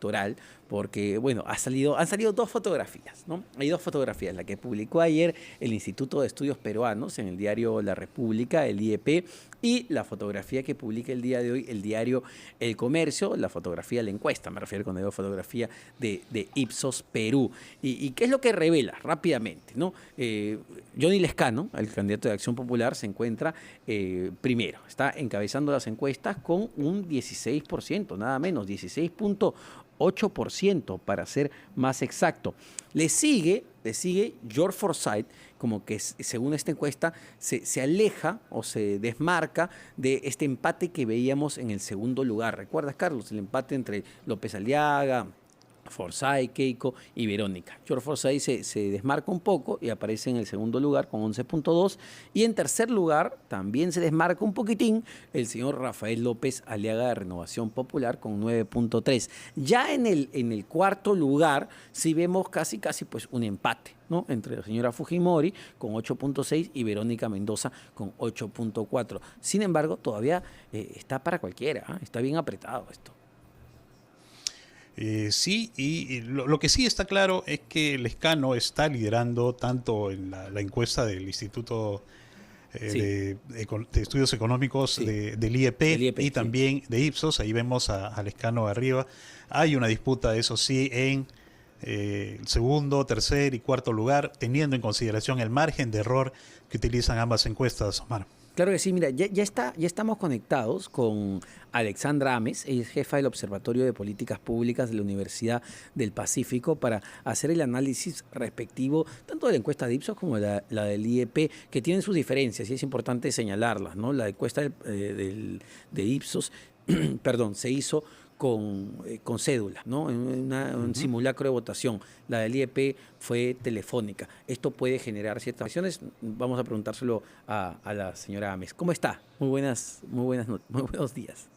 electoral, porque, bueno, han salido dos fotografías, ¿no? Hay dos fotografías, la que publicó ayer el Instituto de Estudios Peruanos en el diario La República, el IEP, y la fotografía que publica el día de hoy el diario El Comercio, la fotografía de la encuesta, me refiero cuando digo fotografía de Ipsos Perú. ¿Y qué es lo que revela rápidamente, ¿no? Johnny Lescano, el candidato de Acción Popular, se encuentra primero, está encabezando las encuestas con un 16%, nada menos, 16,8% para ser más exacto. Le sigue George Forsyth, como que según esta encuesta se aleja o se desmarca de este empate que veíamos en el segundo lugar. ¿Recuerdas, Carlos? El empate entre López Aliaga, Forsyth, Keiko y Verónica. George Forsyth se desmarca un poco y aparece en el segundo lugar con 11,2, y en tercer lugar también se desmarca un poquitín el señor Rafael López Aliaga de Renovación Popular con 9,3. Ya en el cuarto lugar sí vemos casi pues un empate, ¿no? Entre la señora Fujimori con 8,6 y Verónica Mendoza con 8,4. Sin embargo, todavía está para cualquiera, ¿eh? Está bien apretado esto. Sí, y lo que sí está claro es que Lescano está liderando tanto en la encuesta del Instituto de Estudios Económicos del IEP y también de Ipsos. Ahí vemos a Lescano arriba. Hay una disputa, eso sí, en el segundo, tercer y cuarto lugar, teniendo en consideración el margen de error que utilizan ambas encuestas, Omar. Claro que sí, mira, ya estamos conectados con Alexandra Ames, ella es jefa del Observatorio de Políticas Públicas de la Universidad del Pacífico, para hacer el análisis respectivo tanto de la encuesta de Ipsos como la del IEP, que tienen sus diferencias y es importante señalarlas, ¿no? La encuesta de Ipsos perdón, se hizo con cédula, ¿no? Un simulacro de votación. La del IEP fue telefónica. Esto puede generar ciertas acciones. Vamos a preguntárselo a la señora Ames. ¿Cómo está? Muy buenos días.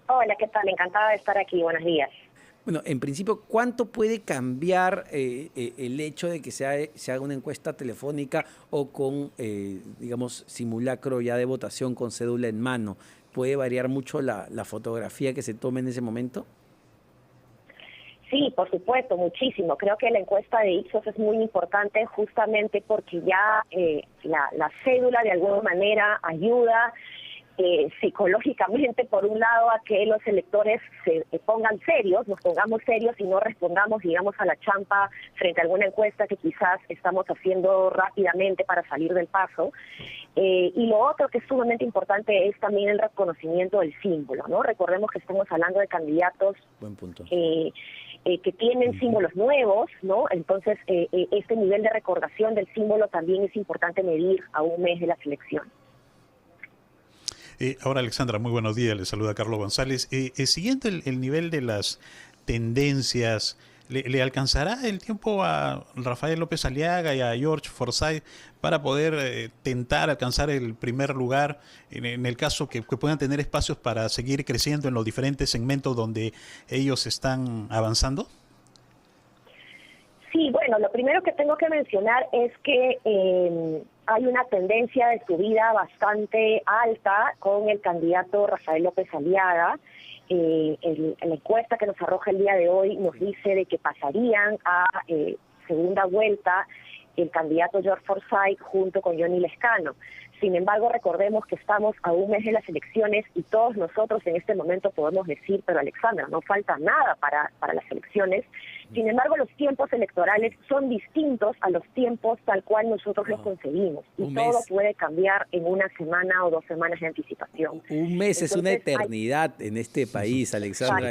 Hola, ¿qué tal? Encantada de estar aquí. Buenos días. Bueno, en principio, ¿cuánto puede cambiar el hecho de que se haga una encuesta telefónica o con, digamos, simulacro ya de votación con cédula en mano? ¿Puede variar mucho la fotografía que se tome en ese momento? Sí, por supuesto, muchísimo. Creo que la encuesta de Ipsos es muy importante justamente porque ya la cédula de alguna manera ayuda psicológicamente, por un lado, a que los electores se pongan serios, nos pongamos serios y no respondamos, digamos, a la champa frente a alguna encuesta que quizás estamos haciendo rápidamente para salir del paso. Y lo otro que es sumamente importante es también el reconocimiento del símbolo, ¿no? Recordemos que estamos hablando de candidatos Buen punto. Que tienen símbolos nuevos, ¿no? Entonces, este nivel de recordación del símbolo también es importante medir a un mes de las elecciones. Ahora, Alexandra, muy buenos días. Le saluda Carlos González. Siguiendo el nivel de las tendencias, ¿le alcanzará el tiempo a Rafael López Aliaga y a George Forsyth para poder tentar alcanzar el primer lugar en el caso que puedan tener espacios para seguir creciendo en los diferentes segmentos donde ellos están avanzando? Sí, bueno, lo primero que tengo que mencionar es que hay una tendencia de subida bastante alta con el candidato Rafael López Aliaga. La encuesta que nos arroja el día de hoy nos dice de que pasarían a segunda vuelta el candidato George Forsyth junto con Johnny Lescano. Sin embargo, recordemos que estamos a un mes de las elecciones y todos nosotros en este momento podemos decir, pero Alexandra, no falta nada para las elecciones. Sin embargo, los tiempos electorales son distintos a los tiempos tal cual nosotros los concebimos. Y todo puede cambiar en una semana o 2 semanas de anticipación. Un mes es una eternidad en este país, Alexandra,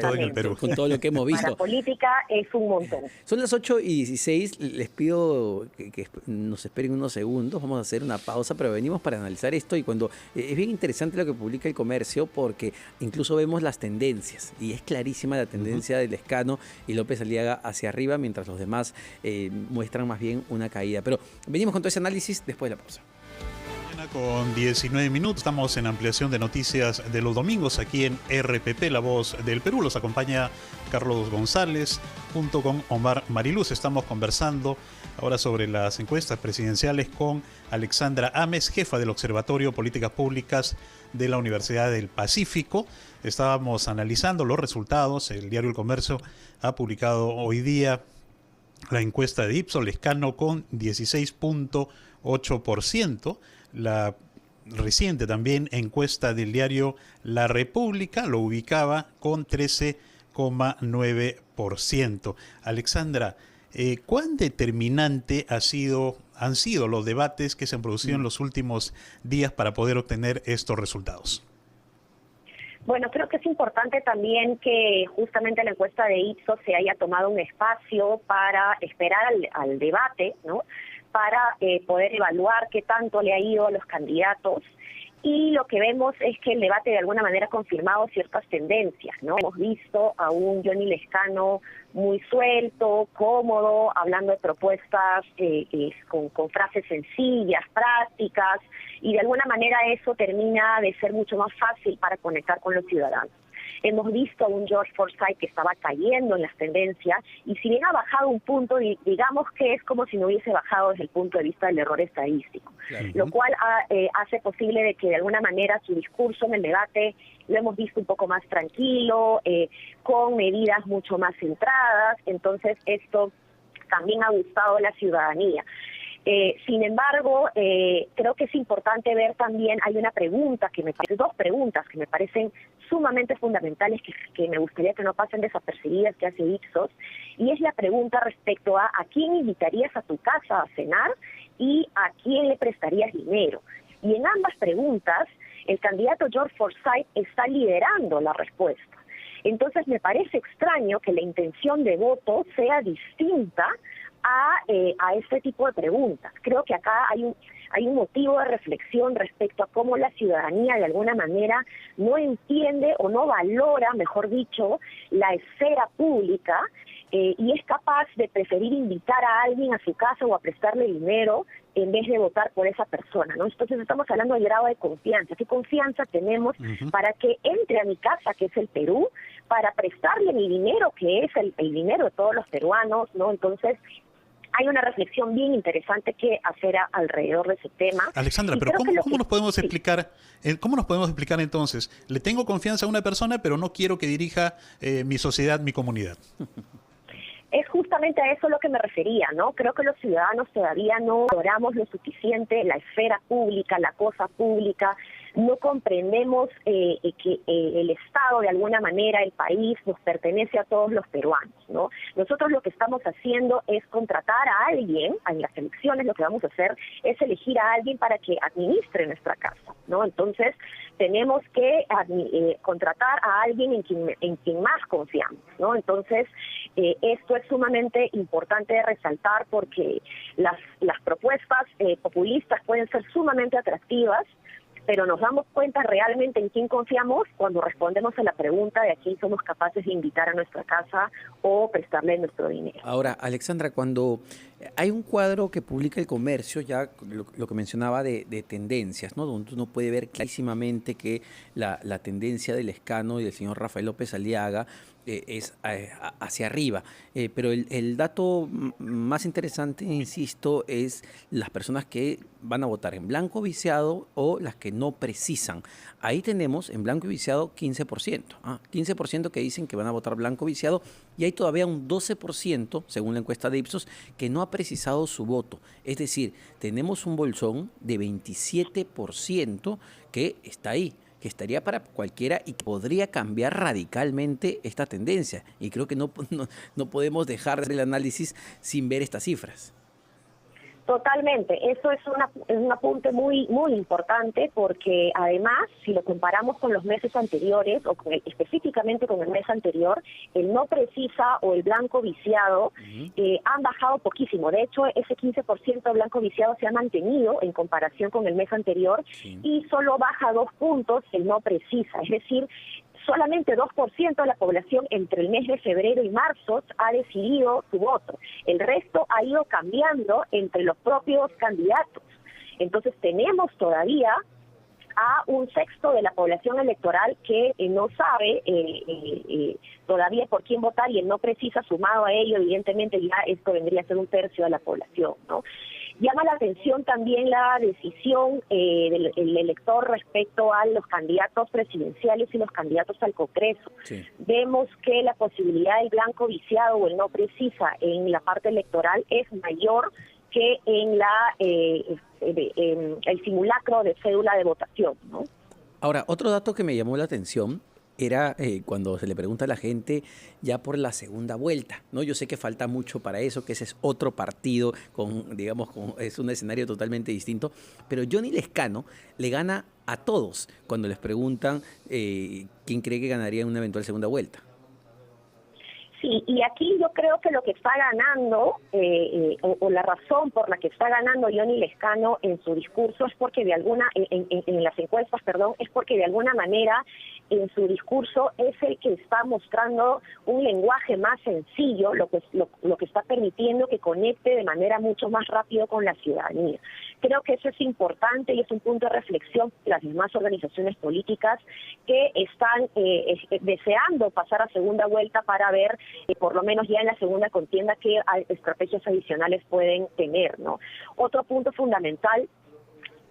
con todo lo que hemos visto. Para la política es un montón. Son las 8:16, les pido que nos esperen unos segundos, vamos a hacer una pausa, pero venimos para analizar esto y cuando es bien interesante lo que publica El Comercio porque incluso vemos las tendencias y es clarísima la tendencia de Lescano y López Aliaga hacia arriba, mientras los demás muestran más bien una caída. Pero venimos con todo ese análisis después de la pausa. Con 19 minutos, estamos en ampliación de noticias de los domingos aquí en RPP, La Voz del Perú. Los acompaña Carlos González junto con Omar Mariluz. Estamos conversando ahora sobre las encuestas presidenciales con Alexandra Ames, jefa del Observatorio Políticas Públicas de la Universidad del Pacífico. Estábamos analizando los resultados. El diario El Comercio ha publicado hoy día la encuesta de Ipsos, Lescano con 16.8%. La reciente también encuesta del diario La República lo ubicaba con 13,9%. Alexandra, ¿cuán determinante han sido los debates que se han producido en los últimos días para poder obtener estos resultados? Bueno, creo que es importante también que justamente la encuesta de Ipsos se haya tomado un espacio para esperar al debate, ¿no? Para poder evaluar qué tanto le ha ido a los candidatos. Y lo que vemos es que el debate de alguna manera ha confirmado ciertas tendencias, ¿no? Hemos visto a un Johnny Lescano muy suelto, cómodo, hablando de propuestas con frases sencillas, prácticas, y de alguna manera eso termina de ser mucho más fácil para conectar con los ciudadanos. Hemos visto a un George Forsyth que estaba cayendo en las tendencias y si bien ha bajado un punto, digamos que es como si no hubiese bajado desde el punto de vista del error estadístico, claro. Lo cual hace posible de que de alguna manera su discurso en el debate lo hemos visto un poco más tranquilo, con medidas mucho más centradas, entonces esto también ha gustado a la ciudadanía. Sin embargo, creo que es importante ver también, hay una pregunta dos preguntas que me parecen sumamente fundamentales que me gustaría que no pasen desapercibidas que hace Ipsos, y es la pregunta respecto a quién invitarías a tu casa a cenar y a quién le prestarías dinero. Y en ambas preguntas, el candidato George Forsyth está liderando la respuesta. Entonces me parece extraño que la intención de voto sea distinta a este tipo de preguntas. Creo que acá hay un motivo de reflexión respecto a cómo la ciudadanía de alguna manera no entiende o no valora, mejor dicho, la esfera pública y es capaz de preferir invitar a alguien a su casa o a prestarle dinero en vez de votar por esa persona, ¿no? Entonces estamos hablando del grado de confianza. ¿Qué confianza tenemos para que entre a mi casa, que es el Perú, para prestarle mi dinero, que es el dinero de todos los peruanos, ¿no? Entonces hay una reflexión bien interesante que hacer alrededor de ese tema. Alexandra, pero ¿cómo nos podemos explicar? ¿Cómo nos podemos explicar entonces? Le tengo confianza a una persona, pero no quiero que dirija mi sociedad, mi comunidad. Es justamente a eso lo que me refería, ¿no? Creo que los ciudadanos todavía no valoramos lo suficiente la esfera pública, la cosa pública, no comprendemos que el Estado, de alguna manera, el país, nos pertenece a todos los peruanos, ¿no? Nosotros lo que estamos haciendo es contratar a alguien, en las elecciones lo que vamos a hacer es elegir a alguien para que administre nuestra casa, ¿no? Entonces, tenemos que contratar a alguien en quien más confiamos, ¿no? Entonces, esto es sumamente importante de resaltar porque las propuestas populistas pueden ser sumamente atractivas, pero nos damos cuenta realmente en quién confiamos cuando respondemos a la pregunta de a quién somos capaces de invitar a nuestra casa o prestarle nuestro dinero. Ahora, Alexandra, cuando hay un cuadro que publica El Comercio, ya lo que mencionaba de tendencias, ¿no? Donde uno puede ver clarísimamente que la tendencia del Lescano y del señor Rafael López Aliaga es hacia arriba. Pero el dato más interesante, insisto, es las personas que van a votar en blanco viciado o las que no precisan. Ahí tenemos en blanco y viciado 15%. 15% que dicen que van a votar blanco viciado y hay todavía un 12%, según la encuesta de Ipsos, que no ha precisado su voto. Es decir, tenemos un bolsón de 27% que está ahí, que estaría para cualquiera y que podría cambiar radicalmente esta tendencia. Y creo que no podemos dejar el análisis sin ver estas cifras. Totalmente, eso es un apunte muy importante porque además, si lo comparamos con los meses anteriores o específicamente con el mes anterior, el no precisa o el blanco viciado han bajado poquísimo. De hecho, ese 15% blanco viciado se ha mantenido en comparación con el mes anterior y solo baja 2 puntos el no precisa, es decir, solamente 2% de la población entre el mes de febrero y marzo ha decidido su voto. El resto ha ido cambiando entre los propios candidatos. Entonces tenemos todavía a un sexto de la población electoral que no sabe todavía por quién votar, y el no precisa, sumado a ello, evidentemente ya esto vendría a ser un tercio de la población, ¿no? Llama la atención también la decisión del elector respecto a los candidatos presidenciales y los candidatos al Congreso. Sí. Vemos que la posibilidad del blanco viciado o el no precisa en la parte electoral es mayor que en el simulacro de cédula de votación, ¿no? Ahora, otro dato que me llamó la atención era cuando se le pregunta a la gente ya por la segunda vuelta, ¿no? Yo sé que falta mucho para eso, que ese es otro partido, es un escenario totalmente distinto, pero Johnny Lescano le gana a todos cuando les preguntan quién cree que ganaría en una eventual segunda vuelta. Sí, y aquí yo creo que lo que está ganando, o la razón por la que está ganando Johnny Lescano en su discurso es porque en las encuestas, es porque de alguna manera en su discurso es el que está mostrando un lenguaje más sencillo, lo que está permitiendo que conecte de manera mucho más rápido con la ciudadanía. Creo que eso es importante y es un punto de reflexión de las demás organizaciones políticas que están deseando pasar a segunda vuelta para ver, por lo menos ya en la segunda contienda, qué estrategias adicionales pueden tener, ¿no? Otro punto fundamental,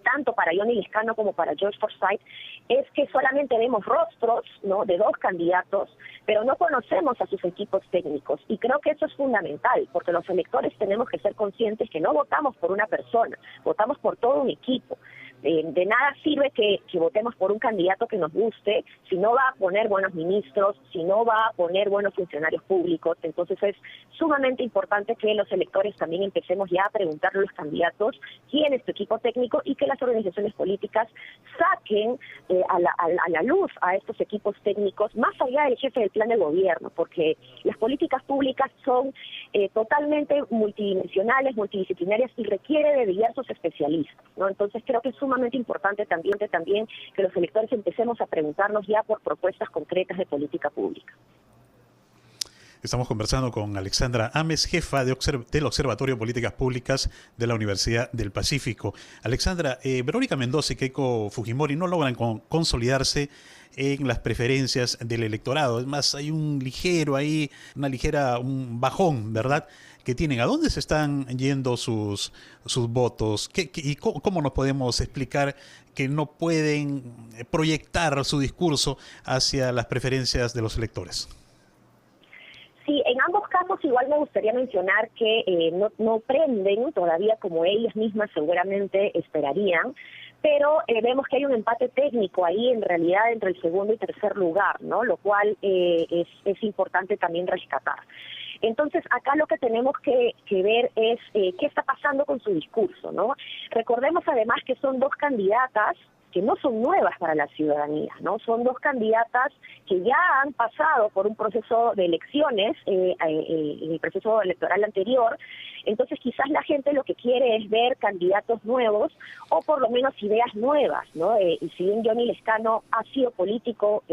tanto para Johnny Lescano como para George Forsyth, es que solamente vemos rostros, ¿no?, de dos candidatos, pero no conocemos a sus equipos técnicos. Y creo que eso es fundamental, porque los electores tenemos que ser conscientes que no votamos por una persona, votamos por todo un equipo. De nada sirve que votemos por un candidato que nos guste si no va a poner buenos ministros, si no va a poner buenos funcionarios públicos. Entonces es sumamente importante que los electores también empecemos ya a preguntarle a los candidatos quién es tu equipo técnico, y que las organizaciones políticas saquen a la luz a estos equipos técnicos más allá del jefe del plan de gobierno, porque las políticas públicas son totalmente multidimensionales, multidisciplinarias, y requiere de diversos especialistas, ¿no? Entonces creo que es sumamente importante también que los electores empecemos a preguntarnos ya por propuestas concretas de política pública. Estamos conversando con Alexandra Ames, jefa del Observatorio de Políticas Públicas de la Universidad del Pacífico. Alexandra, Verónica Mendoza y Keiko Fujimori no logran consolidarse en las preferencias del electorado. Es más, hay un bajón, ¿verdad?, que tienen. ¿A dónde se están yendo sus votos? ¿Y cómo nos podemos explicar que no pueden proyectar su discurso hacia las preferencias de los electores? Sí, en ambos casos igual me gustaría mencionar que no prenden todavía como ellas mismas seguramente esperarían, pero vemos que hay un empate técnico ahí en realidad entre el segundo y tercer lugar, ¿no? Lo cual es importante también rescatar. Entonces, acá lo que tenemos que ver es qué está pasando con su discurso, ¿no? Recordemos además que son dos candidatas que no son nuevas para la ciudadanía, ¿no? Son dos candidatas que ya han pasado por un proceso de elecciones, en el proceso electoral anterior. Entonces quizás la gente lo que quiere es ver candidatos nuevos o por lo menos ideas nuevas, ¿no? Y si bien Johnny Lescano ha sido político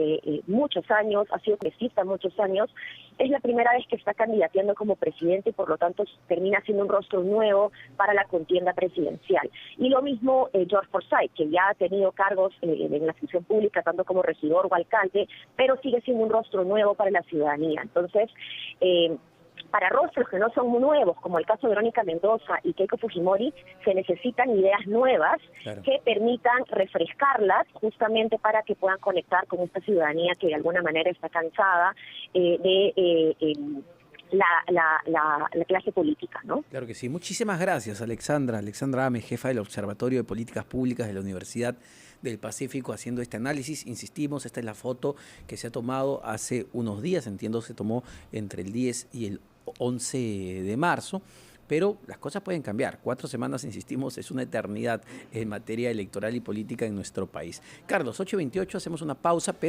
muchos años, ha sido congresista muchos años, es la primera vez que está candidateando como presidente y por lo tanto termina siendo un rostro nuevo para la contienda presidencial. Y lo mismo George Forsyth, que ya ha tenido cargos en la función pública, tanto como regidor o alcalde, pero sigue siendo un rostro nuevo para la ciudadanía. Entonces, para rostros que no son muy nuevos, como el caso de Verónica Mendoza y Keiko Fujimori, se necesitan ideas nuevas, claro, que permitan refrescarlas justamente para que puedan conectar con esta ciudadanía que de alguna manera está cansada la clase política, ¿no? Claro que sí. Muchísimas gracias, Alexandra. Alexandra Ames, jefa del Observatorio de Políticas Públicas de la Universidad del Pacífico, haciendo este análisis. Insistimos, esta es la foto que se ha tomado hace unos días, entiendo se tomó entre el 10 y el 11 de marzo, pero las cosas pueden cambiar. 4 semanas, insistimos, es una eternidad en materia electoral y política en nuestro país. Carlos, 8:28, hacemos una pausa, pero